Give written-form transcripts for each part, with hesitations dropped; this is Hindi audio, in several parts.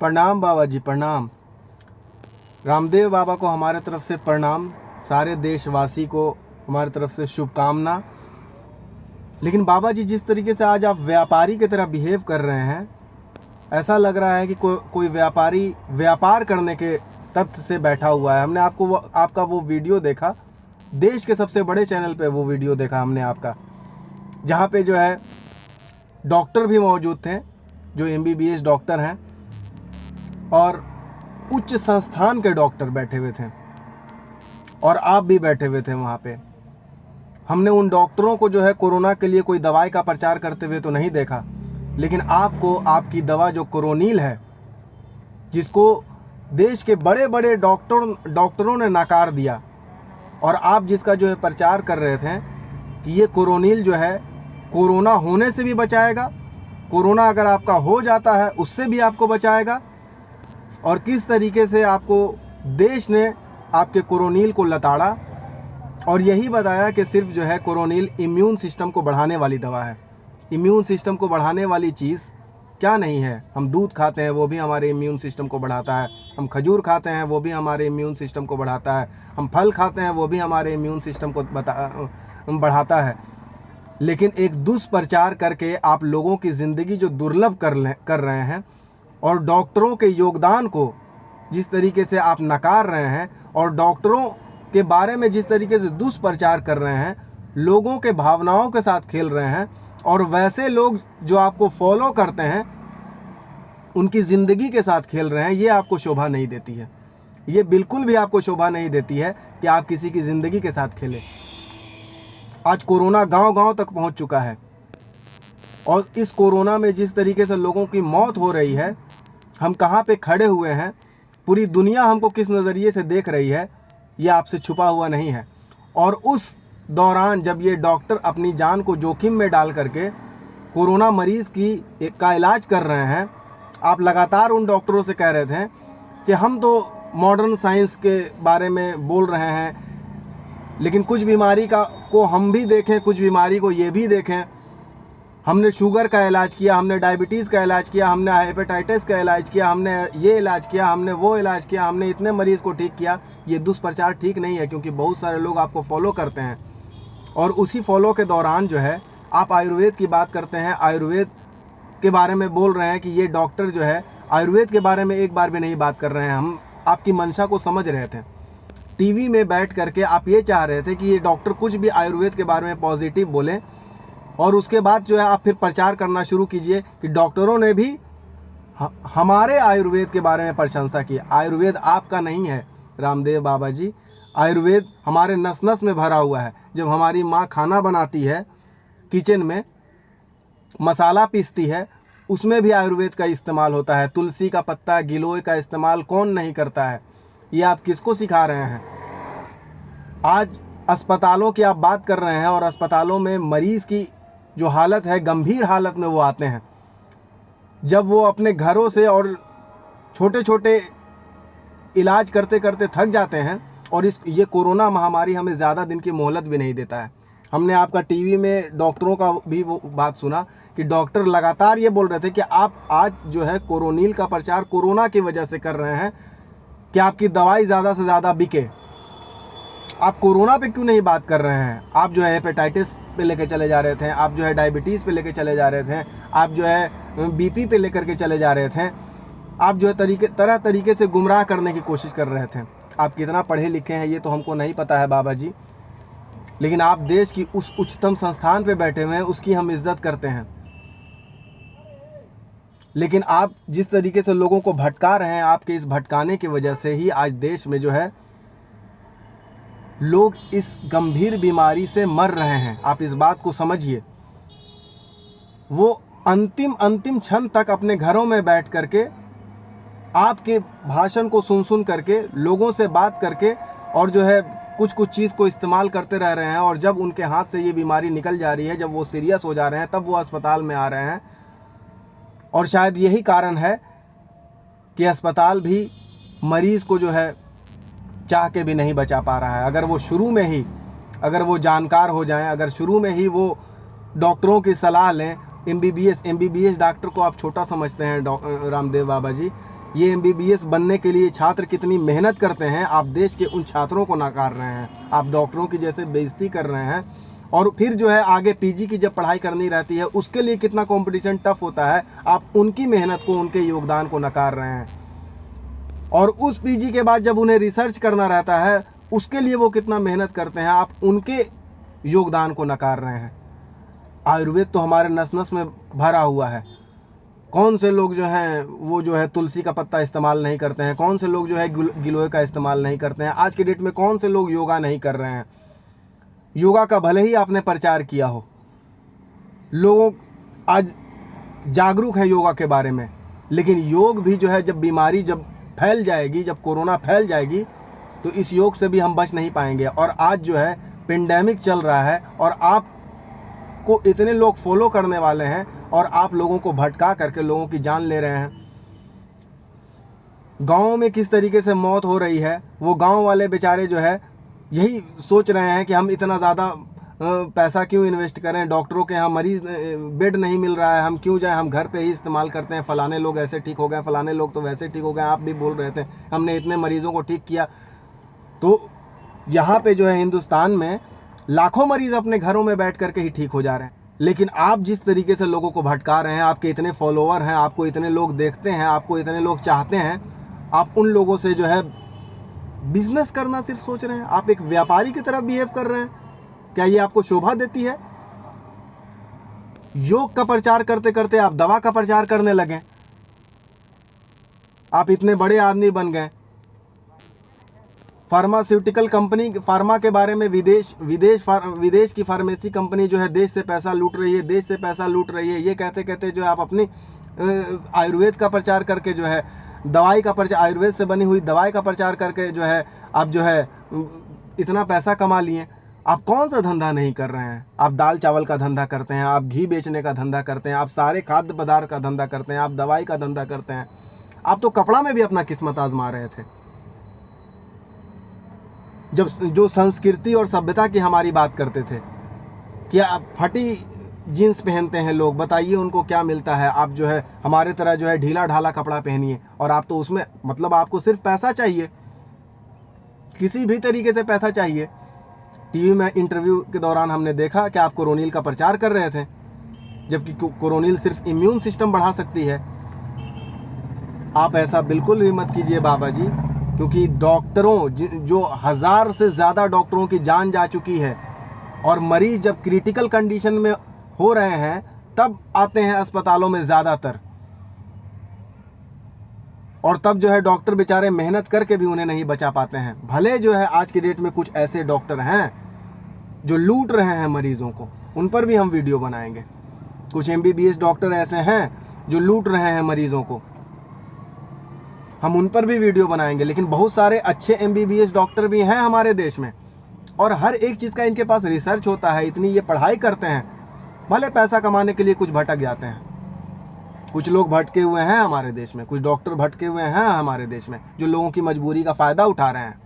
प्रणाम बाबा जी, प्रणाम। रामदेव बाबा को हमारे तरफ से प्रणाम, सारे देशवासी को हमारे तरफ से शुभकामना। लेकिन बाबा जी, जिस तरीके से आज आप व्यापारी की तरह बिहेव कर रहे हैं, ऐसा लग रहा है कि कोई व्यापारी व्यापार करने के तथ्य से बैठा हुआ है। हमने आपका वो वीडियो देखा, देश के सबसे बड़े चैनल पे वो वीडियो देखा हमने आपका, जहाँ पे जो है डॉक्टर भी मौजूद थे जो MBBS डॉक्टर हैं और उच्च संस्थान के डॉक्टर बैठे हुए थे और आप भी बैठे हुए थे वहाँ पे। हमने उन डॉक्टरों को जो है कोरोना के लिए कोई दवाई का प्रचार करते हुए तो नहीं देखा, लेकिन आपको आपकी दवा जो कोरोनिल है, जिसको देश के बड़े बड़े डॉक्टरों ने नकार दिया, और आप जिसका जो है प्रचार कर रहे थे कि ये कोरोनिल जो है कोरोना होने से भी बचाएगा, कोरोना अगर आपका हो जाता है उससे भी आपको बचाएगा, और किस तरीके से आपको देश ने आपके कोरोनिल को लताड़ा और यही बताया कि सिर्फ जो है कोरोनिल इम्यून सिस्टम को बढ़ाने वाली दवा है। इम्यून सिस्टम को बढ़ाने वाली चीज़ क्या नहीं है। हम दूध खाते हैं वो भी हमारे इम्यून सिस्टम को बढ़ाता है, हम खजूर खाते हैं वो भी हमारे इम्यून सिस्टम को बढ़ाता है, हम फल खाते हैं वो भी हमारे इम्यून सिस्टम को बढ़ाता है। लेकिन एक दुष्प्रचार करके आप लोगों की ज़िंदगी जो दुर्लभ कर रहे हैं और डॉक्टरों के योगदान को जिस तरीके से आप नकार रहे हैं और डॉक्टरों के बारे में जिस तरीके से दुष्प्रचार कर रहे हैं, लोगों के भावनाओं के साथ खेल रहे हैं, और वैसे लोग जो आपको फॉलो करते हैं उनकी ज़िंदगी के साथ खेल रहे हैं, ये आपको शोभा नहीं देती है। ये बिल्कुल भी आपको शोभा नहीं देती है कि आप किसी की ज़िंदगी के साथ खेलें। आज कोरोना गांव-गांव तक पहुंच चुका है और इस कोरोना में जिस तरीके से लोगों की मौत हो रही है, हम कहां पे खड़े हुए हैं, पूरी दुनिया हमको किस नज़रिए से देख रही है, ये आपसे छुपा हुआ नहीं है। और उस दौरान जब ये डॉक्टर अपनी जान को जोखिम में डाल करके कोरोना मरीज़ का इलाज कर रहे हैं, आप लगातार उन डॉक्टरों से कह रहे थे कि हम तो मॉडर्न साइंस के बारे में बोल रहे हैं, लेकिन कुछ बीमारी को हम भी देखें, कुछ बीमारी को ये भी देखें। हमने शुगर का इलाज किया, हमने डायबिटीज़ का इलाज किया, हमने हेपेटाइटिस का इलाज किया, हमने ये इलाज किया, हमने वो इलाज किया, हमने इतने मरीज़ को ठीक किया। ये दुष्प्रचार ठीक नहीं है, क्योंकि बहुत सारे लोग आपको फॉलो करते हैं और उसी फॉलो के दौरान जो है आप आयुर्वेद की बात करते हैं, आयुर्वेद के बारे में बोल रहे हैं कि ये डॉक्टर जो है आयुर्वेद के बारे में एक बार भी नहीं बात कर रहे हैं। हम आपकी मंशा को समझ रहे थे। टीवी में बैठ करके आप ये चाह रहे थे कि ये डॉक्टर कुछ भी आयुर्वेद के बारे में पॉजिटिव बोलें, और उसके बाद जो है आप फिर प्रचार करना शुरू कीजिए कि डॉक्टरों ने भी हमारे आयुर्वेद के बारे में प्रशंसा की। आयुर्वेद आपका नहीं है रामदेव बाबा जी, आयुर्वेद हमारे नस नस में भरा हुआ है। जब हमारी माँ खाना बनाती है, किचन में मसाला पीसती है, उसमें भी आयुर्वेद का इस्तेमाल होता है। तुलसी का पत्ता, गिलोय का इस्तेमाल कौन नहीं करता है। ये आप किसको सिखा रहे हैं। आज अस्पतालों की आप बात कर रहे हैं और अस्पतालों में मरीज़ की जो हालत है, गंभीर हालत में वो आते हैं, जब वो अपने घरों से और छोटे छोटे इलाज करते करते थक जाते हैं। और ये कोरोना महामारी हमें ज़्यादा दिन की मोहलत भी नहीं देता है। हमने आपका टीवी में डॉक्टरों का भी वो बात सुना कि डॉक्टर लगातार ये बोल रहे थे कि आप आज जो है कोरोनिल का प्रचार कोरोना की वजह से कर रहे हैं कि आपकी दवाई ज़्यादा से ज़्यादा बिके। आप कोरोना पे क्यों नहीं बात कर रहे हैं। आप जो है हेपेटाइटिस पे लेके चले जा रहे थे, आप जो है डायबिटीज़ पे लेके चले जा रहे थे, आप जो है BP पे लेकर के चले जा रहे थे, आप जो है तरह तरीके से गुमराह करने की कोशिश कर रहे थे। आप कितना पढ़े लिखे हैं ये तो हमको नहीं पता है बाबा जी, लेकिन आप देश की उस उच्चतम संस्थान पे बैठे हुए हैं, उसकी हम इज्जत करते हैं। लेकिन आप जिस तरीके से लोगों को भटका रहे हैं, आपके इस भटकाने की वजह से ही आज देश में जो है लोग इस गंभीर बीमारी से मर रहे हैं। आप इस बात को समझिए। वो अंतिम क्षण तक अपने घरों में बैठ करके आपके भाषण को सुन करके, लोगों से बात करके, और जो है कुछ चीज़ को इस्तेमाल करते रह रहे हैं। और जब उनके हाथ से ये बीमारी निकल जा रही है, जब वो सीरियस हो जा रहे हैं, तब वो अस्पताल में आ रहे हैं। और शायद यही कारण है कि अस्पताल भी मरीज़ को जो है चाह के भी नहीं बचा पा रहा है। अगर वो शुरू में ही, अगर वो जानकार हो जाएं, अगर शुरू में ही वो डॉक्टरों की सलाह लें, MBBS डॉक्टर को आप छोटा समझते हैं रामदेव बाबा जी, ये एमबीबीएस बनने के लिए छात्र कितनी मेहनत करते हैं, आप देश के उन छात्रों को नकार रहे हैं। आप डॉक्टरों की जैसे बेइज्जती कर रहे हैं। और फिर जो है आगे पीजी की जब पढ़ाई करनी रहती है उसके लिए कितना कंपटीशन टफ होता है, आप उनकी मेहनत को, उनके योगदान को नकार रहे हैं। और उस पीजी के बाद जब उन्हें रिसर्च करना रहता है उसके लिए वो कितना मेहनत करते हैं, आप उनके योगदान को नकार रहे हैं। आयुर्वेद तो हमारे नस नस में भरा हुआ है। कौन से लोग जो हैं वो जो है तुलसी का पत्ता इस्तेमाल नहीं करते हैं, कौन से लोग जो है गिलोय का इस्तेमाल नहीं करते हैं। आज के डेट में कौन से लोग योगा नहीं कर रहे हैं। योगा का भले ही आपने प्रचार किया हो, लोग आज जागरूक हैं योगा के बारे में, लेकिन योग भी जो है जब बीमारी जब फैल जाएगी, जब कोरोना फैल जाएगी तो इस योग से भी हम बच नहीं पाएंगे। और आज जो है पेंडेमिक चल रहा है और आपको इतने लोग फॉलो करने वाले हैं और आप लोगों को भटका करके लोगों की जान ले रहे हैं। गाँव में किस तरीके से मौत हो रही है, वो गाँव वाले बेचारे जो है यही सोच रहे हैं कि हम इतना ज़्यादा पैसा क्यों इन्वेस्ट करें, डॉक्टरों के यहाँ मरीज़ बेड नहीं मिल रहा है, हम क्यों जाएं, हम घर पे ही इस्तेमाल करते हैं। फ़लाने लोग ऐसे ठीक हो गए, फ़लाने लोग तो वैसे ठीक हो गए, आप भी बोल रहे थे हमने इतने मरीज़ों को ठीक किया। तो यहाँ पे जो है हिंदुस्तान में लाखों मरीज़ अपने घरों में बैठ करके ही ठीक हो जा रहे हैं। लेकिन आप जिस तरीके से लोगों को भटका रहे हैं, आपके इतने फॉलोअर हैं, आपको इतने लोग देखते हैं, आपको इतने लोग चाहते हैं, आप उन लोगों से जो है बिजनेस करना सिर्फ सोच रहे हैं। आप एक व्यापारी की तरह बिहेव कर रहे हैं। क्या ये आपको शोभा देती है? योग का प्रचार करते करते आप दवा का प्रचार करने लगे। आप इतने बड़े आदमी बन गए। फार्मास्यूटिकल कंपनी, फार्मा के बारे में विदेश की फार्मेसी कंपनी जो है देश से पैसा लूट रही है, देश से पैसा लूट रही है, ये कहते कहते जो है आप अपनी आयुर्वेद का प्रचार करके जो है दवाई का प्रचार, आयुर्वेद से बनी हुई दवाई का प्रचार करके जो है आप जो है इतना पैसा कमा लिए। आप कौन सा धंधा नहीं कर रहे हैं? आप दाल चावल का धंधा करते हैं, आप घी बेचने का धंधा करते हैं, आप सारे खाद्य पदार्थ का धंधा करते हैं, आप दवाई का धंधा करते हैं। आप तो कपड़ा में भी अपना किस्मत आजमा रहे थे। जब जो संस्कृति और सभ्यता की हमारी बात करते थे कि आप फटी जीन्स पहनते हैं लोग, बताइए उनको क्या मिलता है। आप जो है हमारे तरह जो है ढीला ढाला कपड़ा पहनिए और आप तो उसमें मतलब आपको सिर्फ पैसा चाहिए, किसी भी तरीके से पैसा चाहिए। टीवी में इंटरव्यू के दौरान हमने देखा कि आप कोरोनिल का प्रचार कर रहे थे, जबकि कोरोनिल सिर्फ इम्यून सिस्टम बढ़ा सकती है। आप ऐसा बिल्कुल भी मत कीजिए बाबा जी, क्योंकि डॉक्टरों जो 1000 से ज़्यादा डॉक्टरों की जान जा चुकी है और मरीज जब क्रिटिकल कंडीशन में हो रहे हैं तब आते हैं अस्पतालों में ज़्यादातर, और तब जो है डॉक्टर बेचारे मेहनत करके भी उन्हें नहीं बचा पाते हैं। भले जो है आज की डेट में कुछ ऐसे डॉक्टर हैं जो लूट रहे हैं मरीजों को, उन पर भी हम वीडियो बनाएंगे। कुछ एमबीबीएस डॉक्टर ऐसे हैं जो लूट रहे हैं मरीजों को, हम उन पर भी वीडियो बनाएंगे। लेकिन बहुत सारे अच्छे एमबीबीएस डॉक्टर भी हैं हमारे देश में और हर एक चीज़ का इनके पास रिसर्च होता है, इतनी ये पढ़ाई करते हैं, भले पैसा कमाने के लिए कुछ भटक जाते हैं। कुछ लोग भटके हुए हैं हमारे देश में, कुछ डॉक्टर भटके हुए हैं हमारे देश में जो लोगों की मजबूरी का फ़ायदा उठा रहे हैं।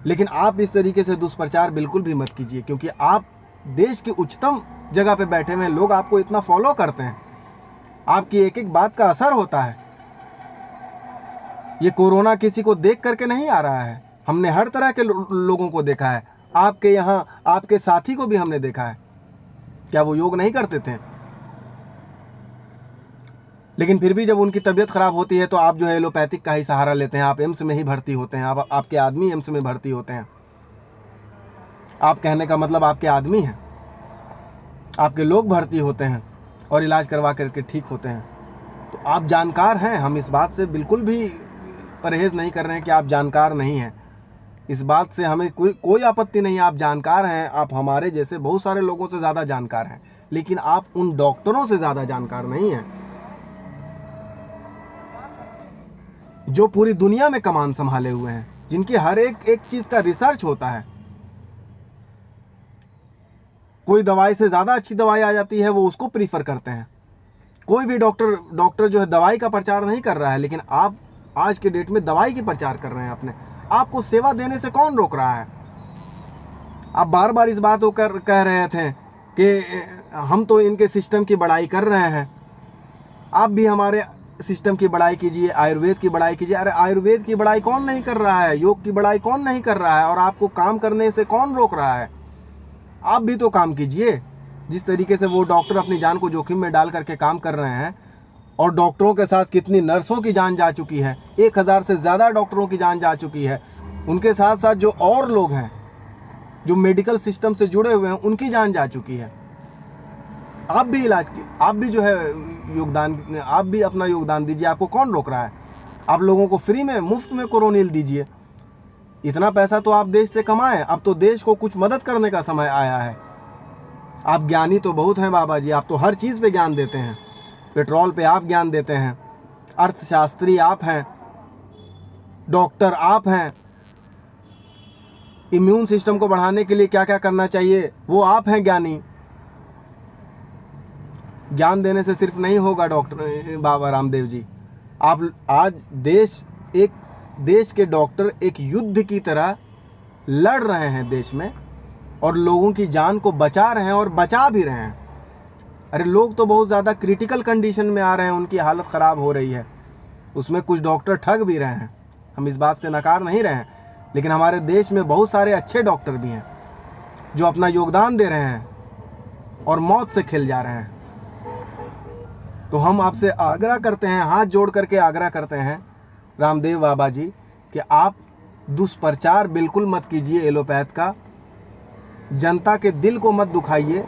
लेकिन आप इस तरीके से दुष्प्रचार बिल्कुल भी मत कीजिए, क्योंकि आप देश की उच्चतम जगह पे बैठे हुए हैं, लोग आपको इतना फॉलो करते हैं, आपकी एक एक बात का असर होता है। ये कोरोना किसी को देख करके नहीं आ रहा है, हमने हर तरह के लोगों को देखा है। आपके यहाँ आपके साथी को भी हमने देखा है। क्या वो योग नहीं करते थे? लेकिन फिर भी जब उनकी तबीयत खराब होती है तो आप जो है एलोपैथिक का ही सहारा लेते हैं, आप एम्स में ही भर्ती होते हैं, आपके आदमी एम्स में भर्ती होते हैं। आप कहने का मतलब आपके आदमी हैं, आपके लोग भर्ती होते हैं और इलाज करवा करके ठीक होते हैं। तो आप जानकार हैं, हम इस बात से बिल्कुल भी परहेज़ नहीं कर रहे हैं कि आप जानकार नहीं हैं। इस बात से हमें कोई आपत्ति नहीं है, आप जानकार हैं, आप हमारे जैसे बहुत सारे लोगों से ज़्यादा जानकार हैं, लेकिन आप उन डॉक्टरों से ज़्यादा जानकार नहीं हैं जो पूरी दुनिया में कमान संभाले हुए हैं, जिनकी हर एक चीज़ का रिसर्च होता है। कोई दवाई से ज़्यादा अच्छी दवाई आ जाती है, वो उसको प्रीफर करते हैं। कोई भी डॉक्टर जो है दवाई का प्रचार नहीं कर रहा है, लेकिन आप आज के डेट में दवाई की प्रचार कर रहे हैं अपने। आपको सेवा देने से कौन रोक रहा है? आप बार बार इस बात को कह रहे थे कि हम तो इनके सिस्टम की बड़ाई कर रहे हैं। आप भी हमारे सिस्टम की बड़ाई कीजिए, आयुर्वेद की बड़ाई कीजिए। अरे आयुर्वेद की बड़ाई कौन नहीं कर रहा है, योग की बड़ाई कौन नहीं कर रहा है, और आपको काम करने से कौन रोक रहा है? आप भी तो काम कीजिए। जिस तरीके से वो डॉक्टर अपनी जान को जोखिम में डाल करके काम कर रहे हैं, और डॉक्टरों के साथ कितनी नर्सों की जान जा चुकी है, 1000 से ज़्यादा डॉक्टरों की जान जा चुकी है। उनके साथ साथ जो और लोग हैं जो मेडिकल सिस्टम से जुड़े हुए हैं, उनकी जान जा चुकी है। आप भी इलाज की, आप भी जो है योगदान, आप भी अपना योगदान दीजिए। आपको कौन रोक रहा है? आप लोगों को फ्री में, मुफ्त में कोरोनिल दीजिए। इतना पैसा तो आप देश से कमाएं। अब तो देश को कुछ मदद करने का समय आया है। आप ज्ञानी तो बहुत हैं बाबा जी, आप तो हर चीज़ पे ज्ञान देते हैं। पेट्रोल पे आप ज्ञान देते हैं, अर्थशास्त्री आप हैं, डॉक्टर आप हैं, इम्यून सिस्टम को बढ़ाने के लिए क्या क्या करना चाहिए वो आप हैं ज्ञानी। ज्ञान देने से सिर्फ नहीं होगा डॉक्टर बाबा रामदेव जी। आप आज देश के डॉक्टर एक युद्ध की तरह लड़ रहे हैं देश में, और लोगों की जान को बचा रहे हैं, और बचा भी रहे हैं। अरे लोग तो बहुत ज़्यादा क्रिटिकल कंडीशन में आ रहे हैं, उनकी हालत ख़राब हो रही है। उसमें कुछ डॉक्टर ठग भी रहे हैं, हम इस बात से नकार नहीं रहे हैं। लेकिन हमारे देश में बहुत सारे अच्छे डॉक्टर भी हैं जो अपना योगदान दे रहे हैं और मौत से खेल जा रहे हैं। तो हम आपसे आग्रह करते हैं, हाथ जोड़ करके आग्रह करते हैं रामदेव बाबा जी, कि आप दुष्प्रचार बिल्कुल मत कीजिए एलोपैथ का। जनता के दिल को मत दुखाइए।